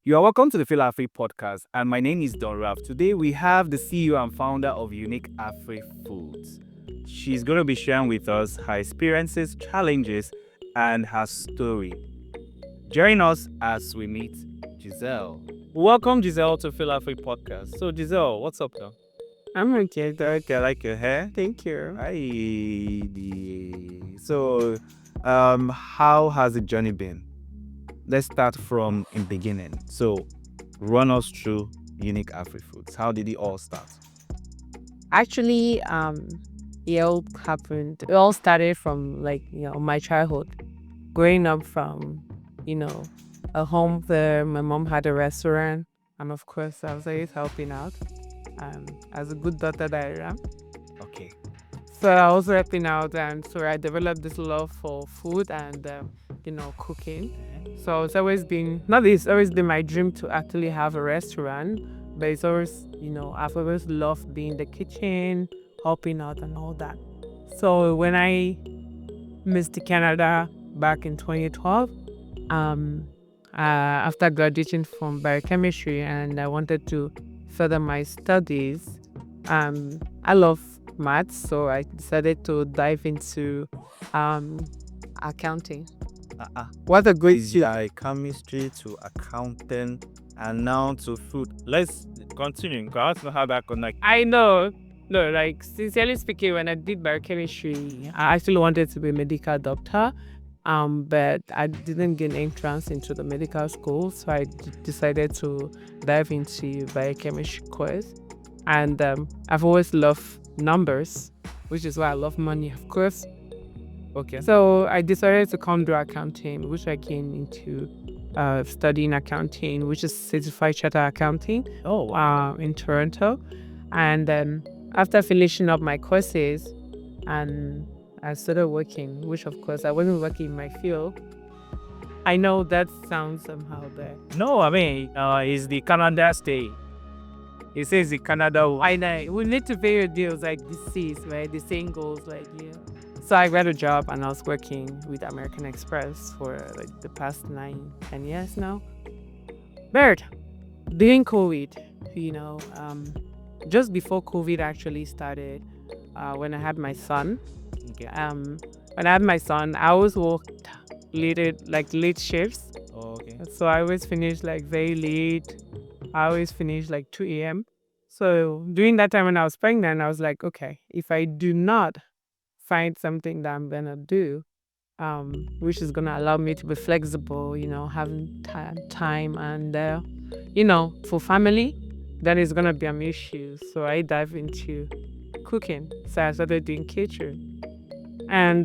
You are welcome to the FilAfrik podcast, and my name is Don Raf. Today we have the CEO and founder of Unik Afrifoods. She's going to be sharing with us her experiences, challenges, and her story. Join us as we meet Gisele. Welcome, Gisele, to FilAfrik podcast. So, Gisele, what's up now? I'm okay, though. Okay, I like your hair. Thank you. Hi. So, how has the journey been? Let's start from in beginning. So, run us through Unik Afrifoods. How did it all start? Actually, it all happened. It all started from my childhood, growing up from a home where my mom had a restaurant, and of course I was always helping out, as a good daughter that I am. Okay. So I was helping out, and so I developed this love for food and cooking. So it's always been it's always been my dream to actually have a restaurant, but it's always I've always loved being in the kitchen, helping out and all that. So when I moved to Canada back in 2012, after graduating from biochemistry, and I wanted to further my studies, I love maths, so I decided to dive into accounting. What a great Is biochemistry to accounting and now to food. Let's continue. I want to know how that connects. I know. No, sincerely speaking, when I did biochemistry, I actually wanted to be a medical doctor, but I didn't get an entrance into the medical school, so I decided to dive into biochemistry course. And I've always loved numbers, which is why I love money, of course. Okay. So I decided to come do accounting, which I came into studying accounting, which is certified chartered accounting. Oh, wow. In Toronto. And then after finishing up my courses, and I started working, which of course I wasn't working in my field. I know that sounds somehow bad. No, I mean, it's the Canada stay. It says the Canada. I know. We need to pay your deals like the C's, right? The same goals, So I got a job and I was working with American Express for the past 9-10 years now. But during COVID, just before COVID actually started, when I had my son, Okay. when I had my son, I always worked late shifts. Oh, okay. So I always finished very late. I always finished 2 a.m. So during that time when I was pregnant, I was like, okay, if I do not find something that I'm gonna do, which is gonna allow me to be flexible, having time and for family, then it's gonna be an issue. So I dive into cooking. So I started doing catering. And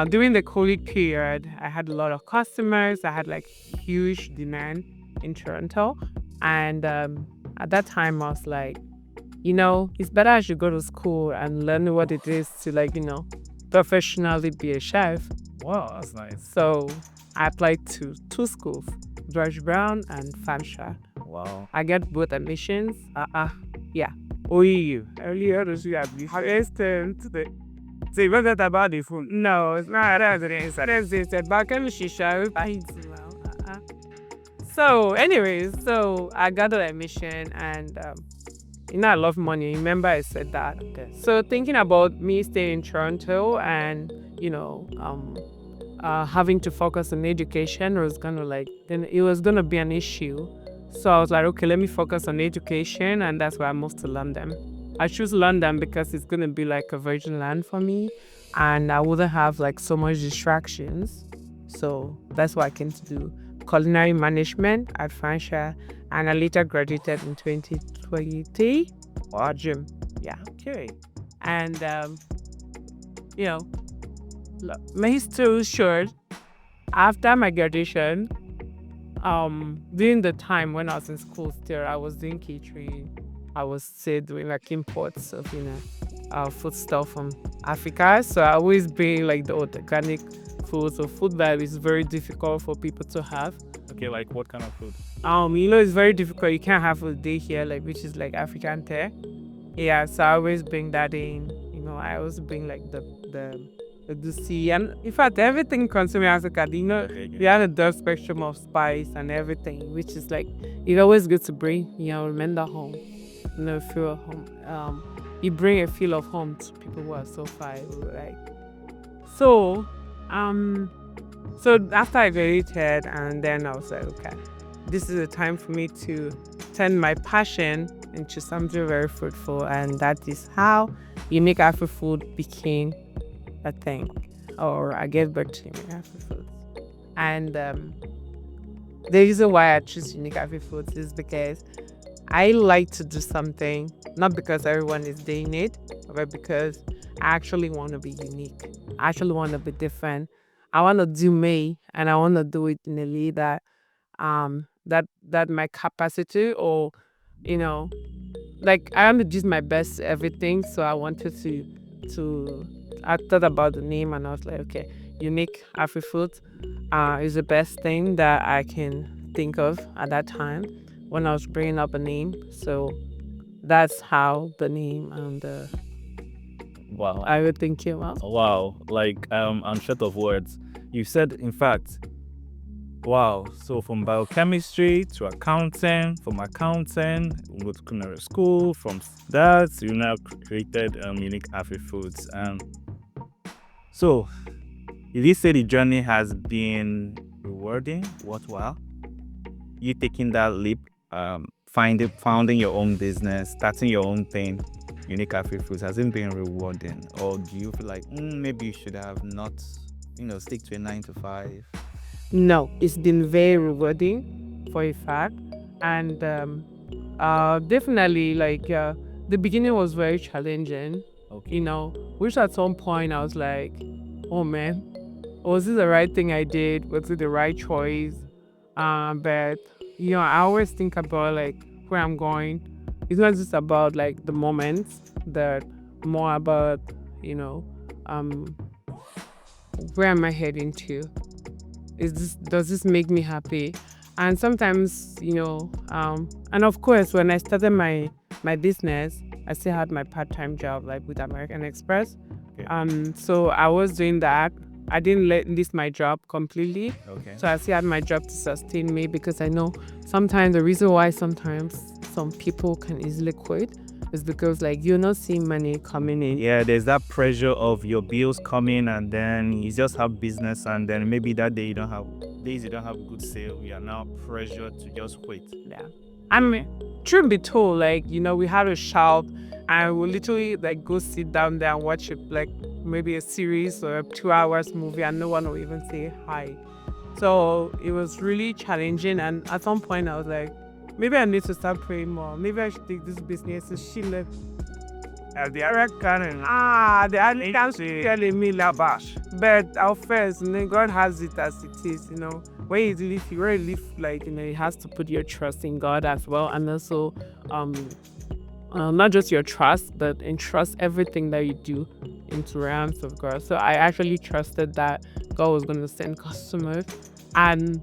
during the COVID period, I had a lot of customers. I had huge demand in Toronto. And at that time, I was like, it's better I should go to school and learn what it is to professionally be a chef. Wow, that's nice. So I applied to 2 schools, George Brown and Fanshawe. Wow. I got both admissions. Yeah. OEU. Earlier this year, how is the so you wasn't about the food? No, it's not. It's about chemistry. So, anyways, I got the admission, and I love money. Remember, I said that. Okay. So, thinking about me staying in Toronto and having to focus on education was then it was gonna be an issue. So I was like, okay, let me focus on education, and that's why I moved to London. I choose London because it's gonna be a virgin land for me, and I wouldn't have so much distractions. So that's why I came to do culinary management at Fanshawe, and I later graduated in 2020. Wow. Gym. Yeah. Okay. And my history is short. After my graduation, during the time when I was in school still, I was doing catering. I was still doing imports of food stuff from Africa. So I always bring the organic food. So food that is very difficult for people to have. Okay, like what kind of food? It's very difficult. You can't have a day here, which is African tear. Yeah, so I always bring that in. I always bring the the sea, and in fact, everything consuming Africa, Okay, we have a diverse spectrum of spice and everything, which is like, it's always good to bring, remember home, feel of home. You bring a feel of home to people who are so far away, like. So, so after I graduated, and then I was like, okay, this is a time for me to turn my passion into something very fruitful, and that is how Unik Afrifood became a thing, or I gave birth to Unik Afrifoods. And the reason why I choose Unik Afrifoods is because I like to do something, not because everyone is doing it, but because I actually want to be unique. I actually want to be different. I want to do me, and I want to do it in a way that that my capacity, or you know like, I want to do my best at everything. So I wanted to I thought about the name, and I was like, okay, Unik Afrifood is the best thing that I can think of at that time when I was bringing up a name. So that's how the name and wow. I would think about. Wow, like I'm short of words. You said, in fact, wow. So from biochemistry to accounting, from accounting, go to culinary school, from that you now created Unik Afrifoods. So did you say the journey has been rewarding, worthwhile? You taking that leap, founding your own business, starting your own thing, Unik Afrifoods, has it been rewarding, or do you feel like maybe you should have not, stick to a 9 to 5? No, it's been very rewarding for a fact. And definitely, like, the beginning was very challenging, Okay. which at some point I was like, oh man, was this the right thing I did? Was it the right choice? But, I always think about like where I'm going. It's not just about like the moments, but more about, um, where am I heading to? Does this make me happy? And sometimes, and of course, when I started my business, I still had my part-time job, like with American Express. Okay. So I was doing that. I didn't list my job completely. Okay. So I still had my job to sustain me, because I know sometimes the reason why sometimes some people can easily quit is because, like, you're not seeing money coming in. Yeah, there's that pressure of your bills coming, and then you just have business, and then maybe that day you don't have good sale. You are now pressured to just quit. Yeah. I mean, truth be told, like, we had a shout, and we literally like go sit down there and watch it, like maybe a series or a 2 hours movie, and no one will even say hi. So it was really challenging, and at some point I was like, maybe I need to start praying more. Maybe I should take this business to Chile. The Americans telling me labash. But our first, God has it as it is, When you live, like, you has to put your trust in God as well. And also, not just your trust, but entrust everything that you do into the hands of God. So I actually trusted that God was going to send customers. And,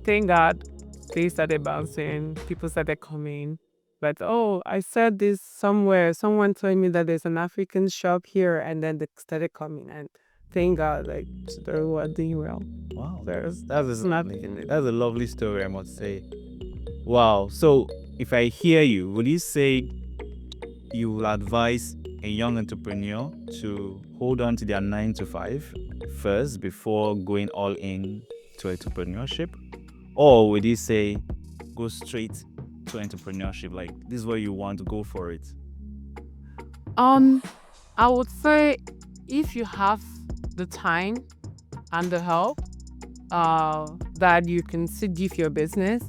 thank God, they started bouncing, people started coming. But I said this somewhere. Someone told me that there's an African shop here, and then they started coming. And thank God, like, they were doing well. Wow, There's that's nothing. a lovely story, I must say. Wow. So if I hear you, would you say you will advise a young entrepreneur to hold on to their 9 to 5 first before going all in to entrepreneurship? Or would you say go straight to entrepreneurship? Like, this is where you want to go for it? I would say, if you have the time and the help, that you can still give your business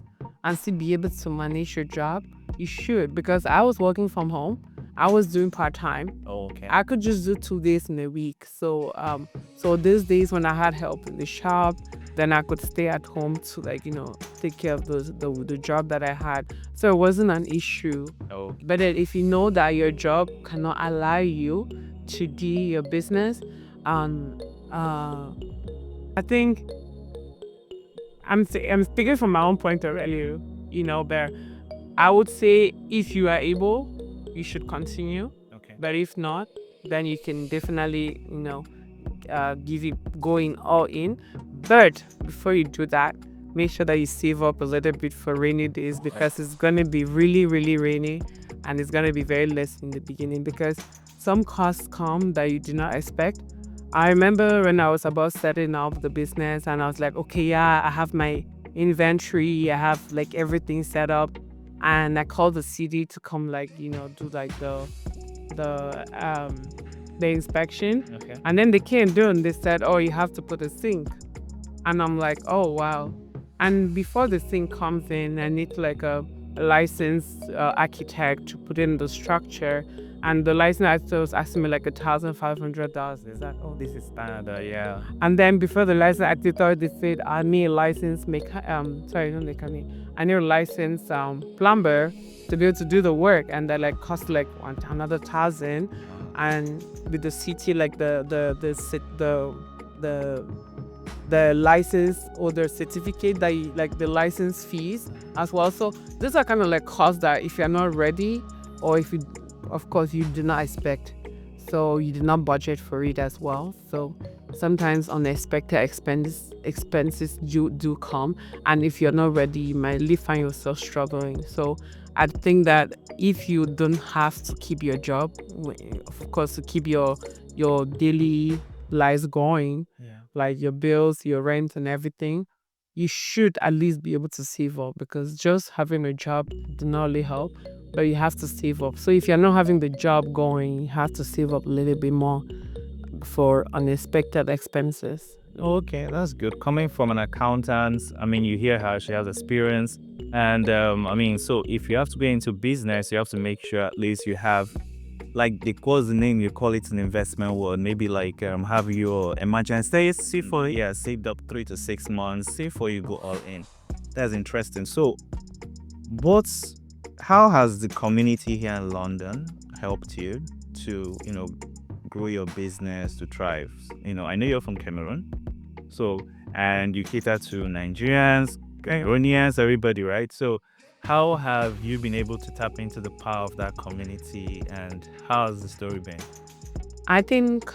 and still be able to manage your job, you should. Because I was working from home, I was doing part-time. Oh, okay. I could just do 2 days in a week. So these days when I had help in the shop, then I could stay at home to, like, take care of the job that I had. So it wasn't an issue. Oh, But then if you know that your job cannot allow you to do your business, I think I'm speaking from my own point of view, but I would say if you are able, you should continue. okay. But if not, then you can definitely, give it going all in. But before you do that, make sure that you save up a little bit for rainy days, because it's gonna be really, really rainy, and it's gonna be very less in the beginning because some costs come that you do not expect. I remember when I was about setting up the business and I was like, okay, yeah, I have my inventory, I have like everything set up, and I called the city to come do like the um the inspection. Okay. And then they came down, they said, oh, you have to put a sink. And I'm like, oh wow. And before the sink comes in, I need like a licensed architect to put in the structure. And the license architect was asking me like $1,500. Is that, oh, This is standard, yeah. and then before the license architect, they said I need a license I need a license plumber to be able to do the work, and that like cost like another 1,000. And with the city, like the license or the certificate that you, like the license fees as well. So these are kind of like costs that if you're not ready, or if you, of course, you do not expect, so you did not budget for it as well. So sometimes unexpected expenses do come, and if you're not ready, you might really find yourself struggling. So I think that if you don't have to keep your job, of course, to keep your daily lives going, Yeah. like your bills, your rent, and everything, you should at least be able to save up, because just having a job do not really help, but you have to save up. So if you're not having the job going, you have to save up a little bit more for unexpected expenses. Okay, that's good. Coming from an accountant, I mean, you hear her, she has experience. And I mean, so if you have to get into business, you have to make sure at least you have, like, what's the name? You call it an investment word. Maybe like have your emergency for, yeah, saved up 3 to 6 months, save for you go all in. That's interesting. So, how has the community here in London helped you to, grow your business to thrive? I know you're from Cameroon, so, and you cater to Nigerians, Cameroonians, everybody, right? So, how have you been able to tap into the power of that community, and how has the story been? I think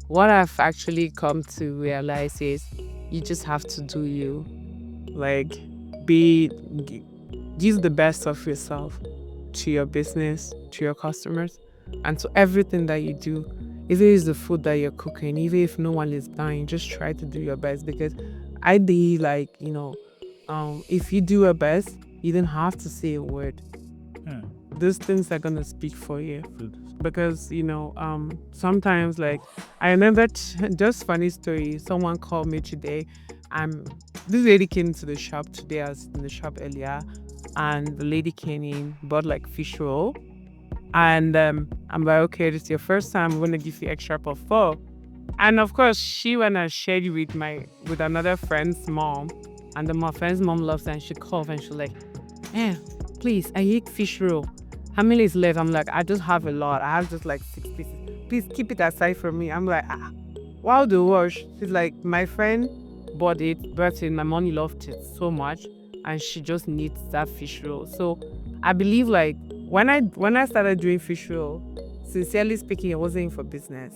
what I've actually come to realize is you just have to do you. Like, give the best of yourself to your business, to your customers, and to everything that you do. Even if it's the food that you're cooking, even if no one is buying, just try to do your best, because I believe, like, if you do your best, you don't have to say a word. Those things are gonna speak for you, because sometimes, like, I remember just funny story. Someone called me today. This lady came to the shop today. I was in the shop earlier, and the lady came in, bought like fish roll, and I'm like, okay, this is your first time. I'm gonna give you extra for 4. And of course, she went and shared it with another friend's mom, and my friend's mom loves it, and she called and she's like, "Yeah, please, I eat fish roll. How many is left?" I'm like, "I just have a lot. I have just like 6 pieces. Please keep it aside for me." I'm like, wow, the wash. She's like, my friend bought it, my mommy loved it so much, and she just needs that fish roll. So I believe, like, when I started doing fish roll, sincerely speaking, it wasn't for business.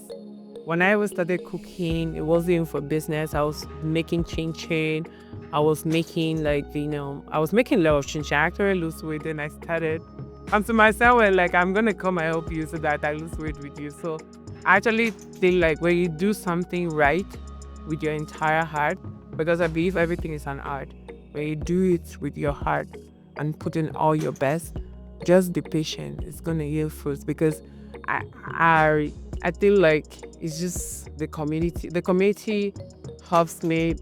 When I started cooking, it wasn't even for business. I was making chin. I was making I was making a lot of chin. I actually lose weight. Then I started. And to myself, well, like, I'm gonna come and help you so that I lose weight with you. So I actually think, like, when you do something right with your entire heart, because I believe everything is an art. When you do it with your heart and put in all your best, just be patient. It's gonna yield fruits, because I feel like it's just the community. The community helps me,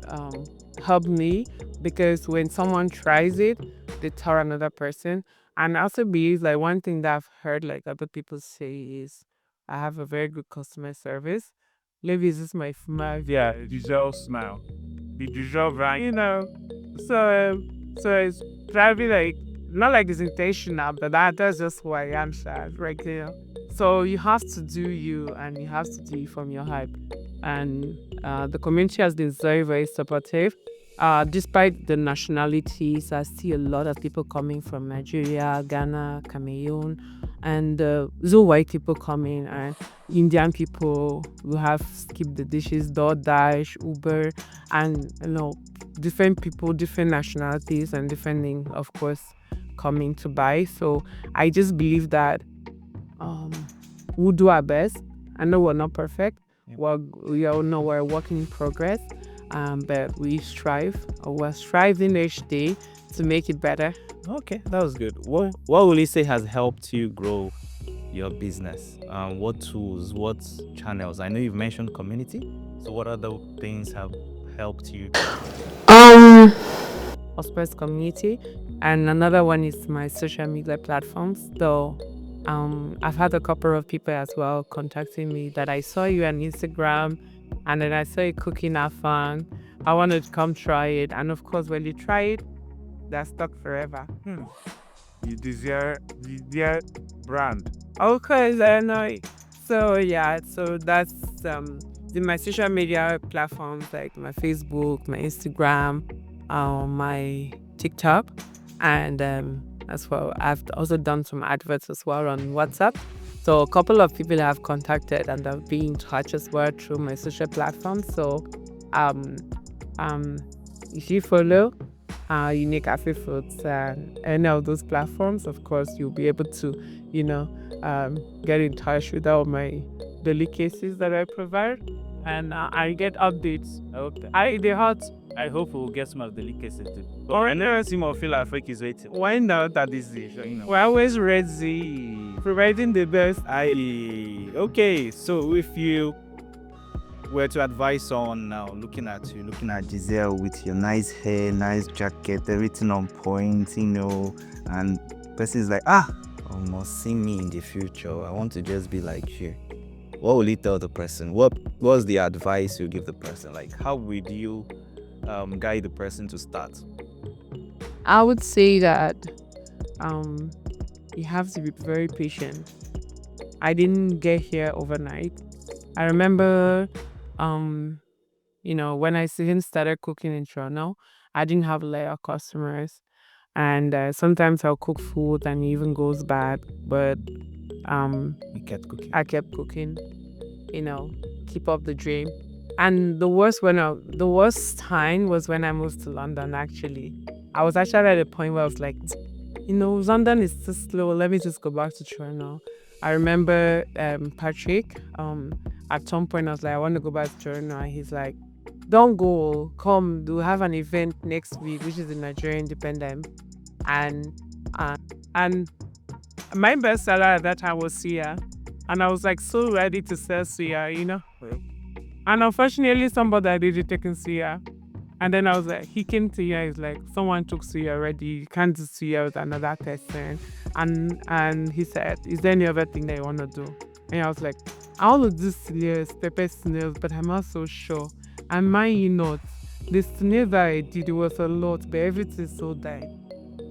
help me, because when someone tries it, they tell another person. And I also believe, like, one thing that I've heard like other people say is I have a very good customer service. Maybe it's just my smile. Yeah, Gisele smile. The Gisele right. So it's probably like not like it's intentional, but that's just who I am, right there. So you have to do you, and you have to do it from your heart. And the community has been very, very supportive. despite the nationalities, I see a lot of people coming from Nigeria, Ghana, Cameroon, and so white people coming, and Indian people who have Skip the Dishes, DoorDash, Uber, and different people, different nationalities, and different things, of course, coming to buy. So I just believe that we'll do our best. I know we're not perfect. We all know we're a work in progress, but we're striving each day to make it better. Okay, that was good. What will you say has helped you grow your business? What tools, what channels? I know you've mentioned community. So what other things have helped you? Prosperous community, and another one is my social media platforms. So I've had a couple of people as well contacting me that I saw you on Instagram, and then I saw you cooking at fun. I wanted to come try it, and of course, when you try it, they're stuck forever. You desire brand. Okay, I know. So yeah, so that's my social media platforms like my Facebook, my Instagram, my TikTok, and as well, I've also done some adverts as well on WhatsApp. So a couple of people have contacted and have been in touch as well through my social platforms. So if you follow Unik Afrifoods and any of those platforms, of course, you'll be able to, get in touch with all my delicacies that I provide, and I get updates. I hope we'll get some of the delicacies too. Or another team of FilAfrik is waiting. Why not at this station? We're always ready, providing the best. Okay, so if you were to advise someone now looking at Gisele with your nice hair, nice jacket, everything on point, and person is like, almost see me in the future. I want to just be like you. What will you tell the person? What's the advice you give the person? Like, how would you guide the person to start? I would say that you have to be very patient. I didn't get here overnight. I remember, when I started cooking in Toronto, I didn't have a lot of customers, and sometimes I'll cook food and it even goes bad. But You kept cooking. I kept cooking, keep up the dream. And the worst time was when I moved to London. Actually, I was actually at a point where I was like, London is too slow. Let me just go back to Toronto. I remember Patrick. At some point, I was like, I want to go back to Toronto, and he's like, don't go. Come, we'll have an event next week, which is the Nigerian Independent, and my best seller at that time was suya, and I was like so ready to sell suya, And unfortunately, somebody had already taken suya. And then I was like, he came to here, he's like, someone took suya already, you can't do suya with another person. And he said, is there any other thing that you want to do? And I was like, I want to do snails, pepper snails, but I'm not so sure. And mind you not, the snails that I did, it was a lot, but everything sold out.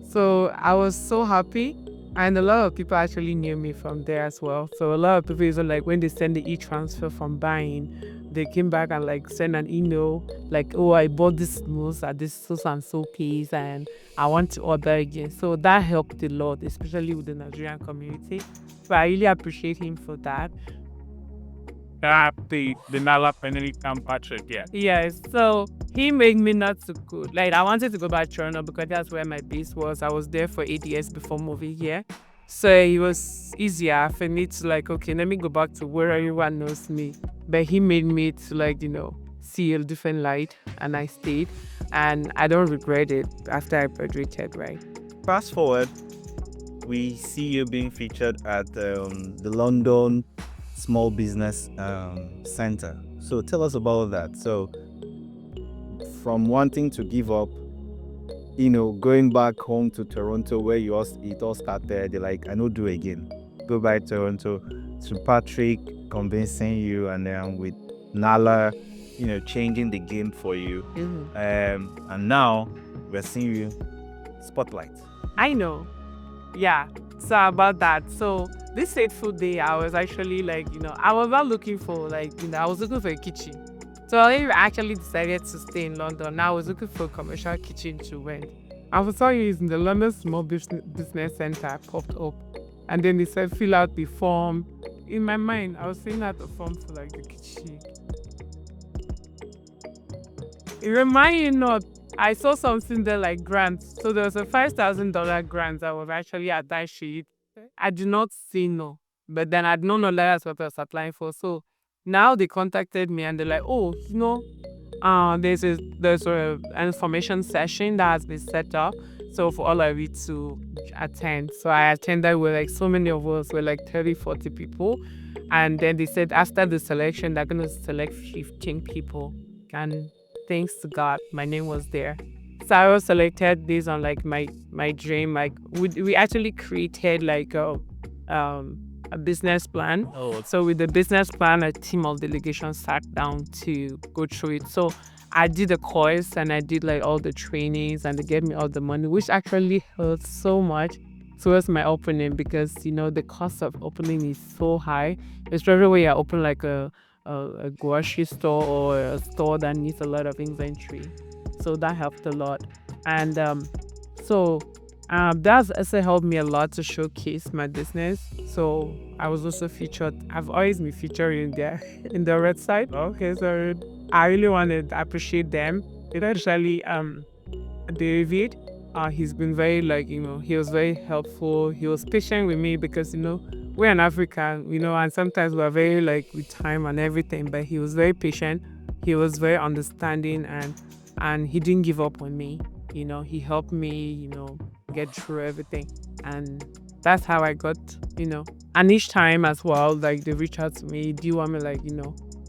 So I was so happy. And a lot of people actually knew me from there as well. So a lot of people is like, when they send the e-transfer from buying, they came back and like send an email like, oh, I bought this mousse at this so and so place and I want to order again. So that helped a lot, especially with the Nigerian community. So I really appreciate him for that. The Nala Penelican Patrick, yeah. Yes, so he made me not to go. Like, I wanted to go back to Toronto because that's where my base was. I was there for 8 years before moving here. So it was easier for me to like, okay, let me go back to where everyone knows me. But he made me to like, see a different light, and I stayed. And I don't regret it after I graduated, right? Fast forward, we see you being featured at the London Small Business Center. So tell us about that. So from wanting to give up, going back home to Toronto where it all started, you're like, I know do again. Go back to Toronto, to Patrick convincing you, and then with Nala, changing the game for you. And now we're seeing you spotlight. I know. Yeah. So about that. So this fateful day, I was actually like, I was not looking for I was looking for a kitchen. So I actually decided to stay in London. Now I was looking for a commercial kitchen to rent. I was telling you, it's in the London Small Business Center popped up. And then they said, fill out the form. In my mind, I was filling out the form for like the kitchen. It reminded me not. I saw something there like grants. So there was a $5,000 grant that was actually attached to it. I did not say no. But then I'd known that's what I was applying for. So now they contacted me and they're like, oh, there's an information session that has been set up. So for all of you to attend. So I attended with like so many of us, were like 30, 40 people. And then they said after the selection, they're going to select 15 people. And thanks to God, my name was there. So I was selected based on like my dream. Like we actually created like a business plan. Oh, So with the business plan, a team of delegations sat down to go through it. So I did a course and I did like all the trainings and they gave me all the money, which actually helped so much towards my opening because the cost of opening is so high, especially when you open like a grocery store or a store that needs a lot of inventory. So that helped a lot. And that's also helped me a lot to showcase my business. So I was also featured. I've always been featured in the website. Okay, so I really want to appreciate them. Especially David. He's been very he was very helpful. He was patient with me because we're an African, and sometimes we're very with time and everything. But he was very patient. He was very understanding and he didn't give up on me. He helped me, get through everything. And that's how I got, And each time as well, they reach out to me, do you want me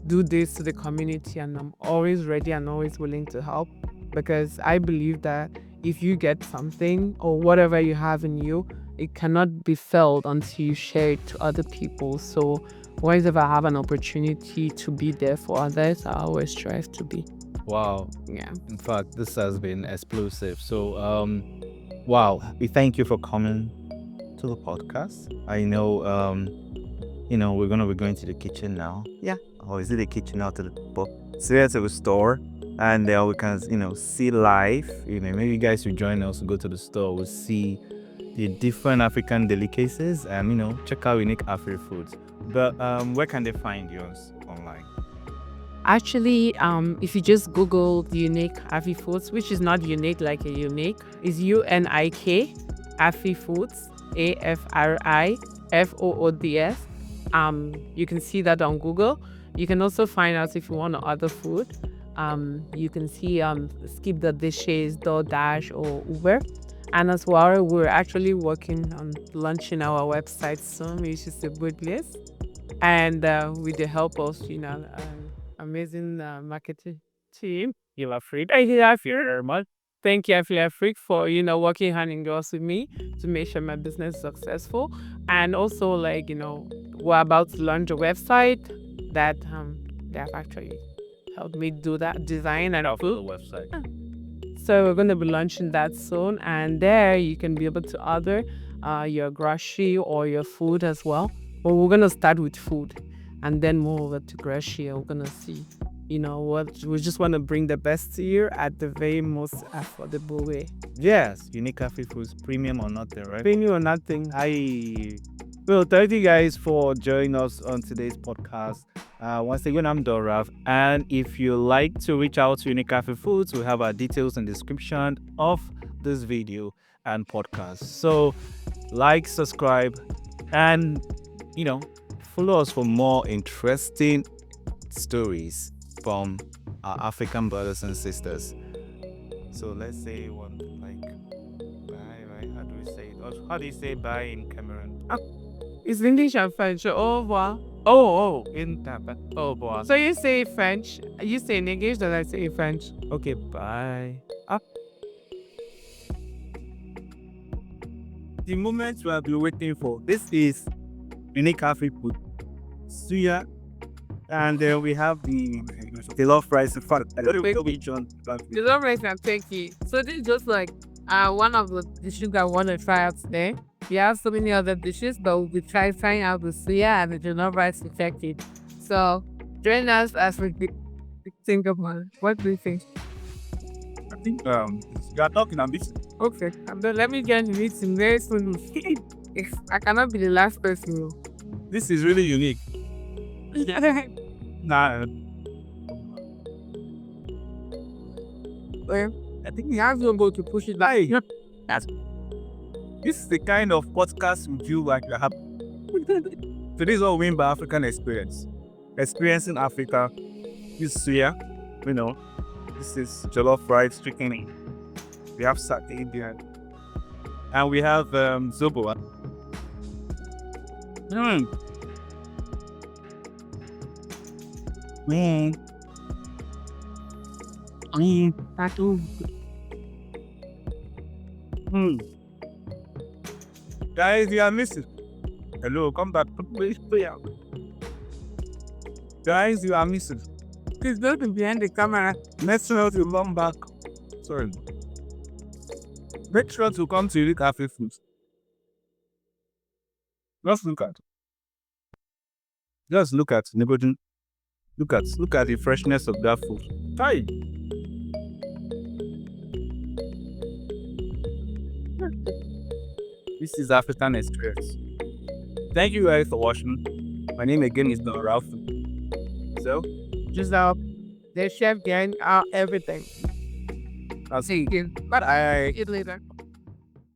do this to the community? And I'm always ready and always willing to help because I believe that if you get something or whatever you have in you, it cannot be felt until you share it to other people. So whenever I have an opportunity to be there for others, I always strive to be. wow. Yeah. In fact, this has been explosive. So, wow. We thank you for coming to the podcast. I know, we're going to be going to the kitchen now. Yeah. Or is it the kitchen out to the book? So yeah, to the store. And then we can, see live. Maybe you guys should join us to go to the store. We'll see the different African delicacies and, check out Unik Afrifoods. But where can they find yours online? Actually, if you just Google Unik Afrifoods, which is not unique like a unique, it's UNIK Afrifoods, AFRIFOODS. You can see that on Google. You can also find out if you want to order food. You can see Skip the Dishes, DoorDash, or Uber. And as well, we're actually working on launching our website soon, which is a good place. And with the help of amazing marketing team, FilAfrik. I love you very much. Thank you, FilAfrik, for working hand in glove with me to make sure my business is successful. And also, we're about to launch a website that they have actually helped me do that design and The website. So we're going to be launching that soon, and there you can be able to order your grocery or your food as well. But we're going to start with food and then move over to grocery. We're going to see, what we just want to bring the best to you at the very most affordable way. Yes, Unik Afrifoods, premium or nothing, right? Premium or nothing. Well, thank you guys for joining us on today's podcast. Once again, I'm Dorav. And if you like to reach out to Unik Afrifoods, we have our details in the description of this video and podcast. So like, subscribe, and follow us for more interesting stories from our African brothers and sisters. So let's say one bye, right? How do we say it? How do you say bye in Cameroon? It's English and French. Au revoir. In Tapa. Au revoir. So you say French, you say in English, then I say in French. Okay, bye. The moment we have been waiting for. This is Unik Afrifood suya, and then we have the love rice. In fact, I don't know which one. The love rice and turkey. So this is just like one of the dishes I want to try out today. We have so many other dishes, but we'll be trying out the suya and the jollof rice and turkey. So join us as we Think about it. What do you think? I think you are talking a bit. Okay, let me get the meeting very soon. If I cannot be the last person. This is really unique. Nah, Well, I think we have to go to push it back. Hey. This is the kind of podcast we do like you have. So this is what we mean by African experience. Experiencing Africa. This is suya, This is jollof rice, chicken. We have satay there. And we have zobo. Mm. Tattoo. Guys, you are missing. Hello, come back. Guys, you are missing. Please don't be behind the camera. Make sure to come back. Sorry. Make sure to come to Unik Afrifoods. Just look at. Just look at Niboden. Look at the freshness of that food. Hi. This is African experience. Thank you guys for watching. My name again is Don Ralph. So, Just the chef gang, everything. I'll see you. But Bye. see you later.